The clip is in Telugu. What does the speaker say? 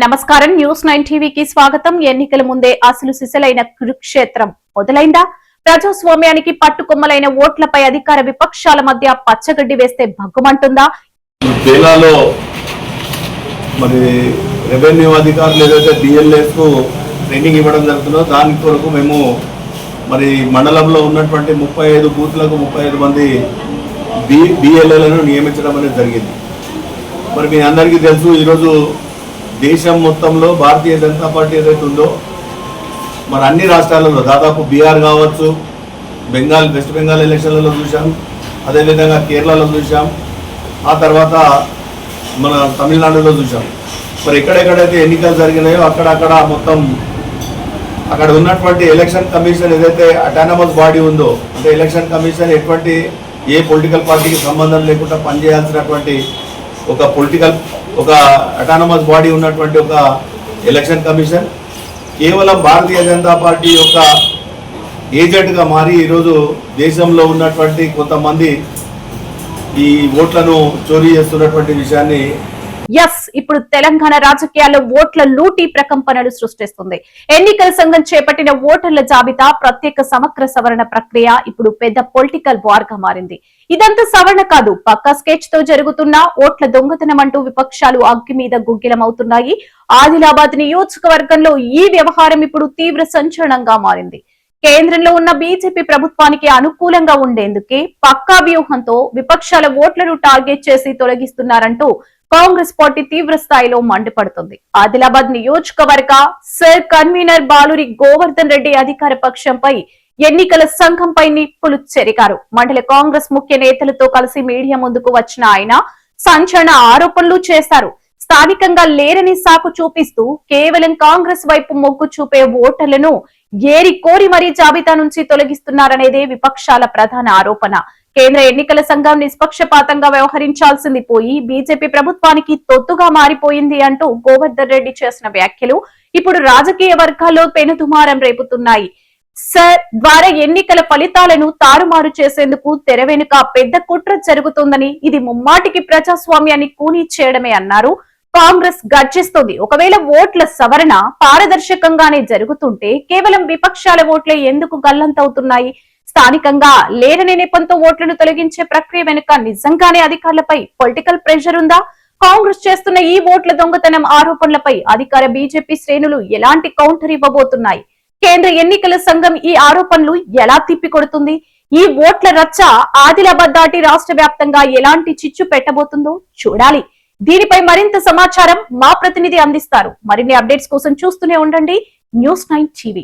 నమస్కారం న్యూస్ 9 టీవీకి స్వాగతం. ఎన్నికల ముందే అసలు సిసలైన కురుక్షేత్రం మొదలైందా? ప్రజాస్వామ్యానికి పట్టుకొమ్మలైన ఓట్లపై అధికార విపక్షాల మధ్య పచ్చగడ్డి వేస్తే భగ్గుమంటుందా? కేరళలో మరి రెవెన్యూ అధికారులు ఏదైతే బిఎల్ఎస్ కు ట్రైనింగ్ ఇవ్వడం జరుగుతుందో దాని కొరకు మేము మరి మండలంలో ఉన్నటువంటి 35 బూత్లకు 35 మంది బిఎల్ఏలను నియమించడం అనేది జరిగింది. మరి మీ అందరికీ తెలుసు, ఈరోజు దేశం మొత్తంలో భారతీయ జనతా పార్టీ ఏదైతే ఉందో మరి అన్ని రాష్ట్రాలలో దాదాపు బీహార్ కావచ్చు, వెస్ట్ బెంగాల్ ఎలక్షన్లలో చూసాం, అదేవిధంగా కేరళలో చూసాం, ఆ తర్వాత మన తమిళనాడులో చూసాం. మరి ఎక్కడెక్కడైతే ఎన్నికలు జరిగినాయో అక్కడక్కడ మొత్తం అక్కడ ఉన్నటువంటి ఎలక్షన్ కమిషన్ ఏదైతే అటానమస్ బాడీ ఉందో, అంటే ఎలక్షన్ కమిషన్ ఎటువంటి ఏ పొలిటికల్ పార్టీకి సంబంధం లేకుండా పనిచేయాల్సినటువంటి ఒక అటానమస్ బాడీ ఉన్నటువంటి ఒక ఎలక్షన్ కమిషన్ కేవలం భారతీయ జనతా పార్టీ యొక్క ఏజెంట్గా మారి ఈరోజు దేశంలో ఉన్నటువంటి కొంతమంది ఈ ఓట్లను చోరీ చేస్తున్నటువంటి విషయాన్ని ఇప్పుడు తెలంగాణ రాజకీయాల్లో ఓట్ల లూటీ ప్రకంపనలు సృష్టిస్తుంది. ఎన్నికల సంఘం చేపట్టిన ఓటర్ల జాబితా ప్రత్యేక సమగ్ర సవరణ ప్రక్రియ ఇప్పుడు పెద్ద పొలిటికల్ వార్ గా మారింది. ఇదంతా సవరణ కాదు, పక్కా స్కెచ్ తో జరుగుతున్న ఓట్ల దొంగతనం అంటూ విపక్షాలు అగ్గి మీద గుగ్గిలమవుతున్నాయి. ఆదిలాబాద్ నియోజకవర్గంలో ఈ వ్యవహారం ఇప్పుడు తీవ్ర సంచలనంగా మారింది. కేంద్రంలో ఉన్న బీజేపీ ప్రభుత్వానికి అనుకూలంగా ఉండేందుకే పక్కా వ్యూహంతో విపక్షాల ఓట్లను టార్గెట్ చేసి తొలగిస్తున్నారంటూ కాంగ్రెస్ పార్టీ తీవ్ర స్థాయిలో మండిపడుతుంది. ఆదిలాబాద్ నియోజకవర్గ సెల్ కన్వీనర్ బాలూరి గోవర్ధన్ రెడ్డి అధికార పక్షంపై ఎన్నికల సంఘంపై నిప్పులు చెరిగారు. మండల కాంగ్రెస్ ముఖ్య నేతలతో కలిసి మీడియా ముందుకు వచ్చిన ఆయన సంచలన ఆరోపణలు చేశారు. స్థానికంగా లేరని సాకు చూపిస్తూ కేవలం కాంగ్రెస్ వైపు మొగ్గు చూపే ఓటర్లను ఏరి కోరి మరీ జాబితా నుంచి తొలగిస్తున్నారనేదే విపక్షాల ప్రధాన ఆరోపణ. కేంద్ర ఎన్నికల సంఘం నిష్పక్షపాతంగా వ్యవహరించాల్సింది పోయి బీజేపీ ప్రభుత్వానికి తొత్తుగా మారిపోయింది అంటూ గోవర్ధన్ రెడ్డి చేసిన వ్యాఖ్యలు ఇప్పుడు రాజకీయ వర్గాల్లో పెనుదుమారం రేపుతున్నాయి. ద్వారా ఎన్నికల ఫలితాలను తారుమారు చేసేందుకు తెర వెనుక పెద్ద కుట్ర జరుగుతుందని, ఇది ముమ్మాటికి ప్రజాస్వామ్యాన్ని కూనీ చేయడమే అన్నారు. కాంగ్రెస్ గర్జిస్తోంది. ఒకవేళ ఓట్ల సవరణ పారదర్శకంగానే జరుగుతుంటే కేవలం విపక్షాల ఓట్లే ఎందుకు గల్లంతవుతున్నాయి? స్థానికంగా లేరనే నెపంతో ఓట్లను తొలగించే ప్రక్రియ వెనుక నిజంగానే అధికారులపై పొలిటికల్ ప్రెషర్ ఉందా? కాంగ్రెస్ చేస్తున్న ఈ ఓట్ల దొంగతనం ఆరోపణలపై అధికార బీజేపీ శ్రేణులు ఎలాంటి కౌంటర్ ఇవ్వబోతున్నాయి? కేంద్ర ఎన్నికల సంఘం ఈ ఆరోపణలు ఎలా తిప్పికొడుతుంది? ఈ ఓట్ల రచ్చ ఆదిలాబాద్ దాటి రాష్ట్ర వ్యాప్తంగా ఎలాంటి చిచ్చు పెట్టబోతుందో చూడాలి. దీనిపై మరింత సమాచారం మా ప్రతినిధి అందిస్తారు. మరిన్ని అప్డేట్స్ కోసం చూస్తూనే ఉండండి న్యూస్ 9 టీవీ.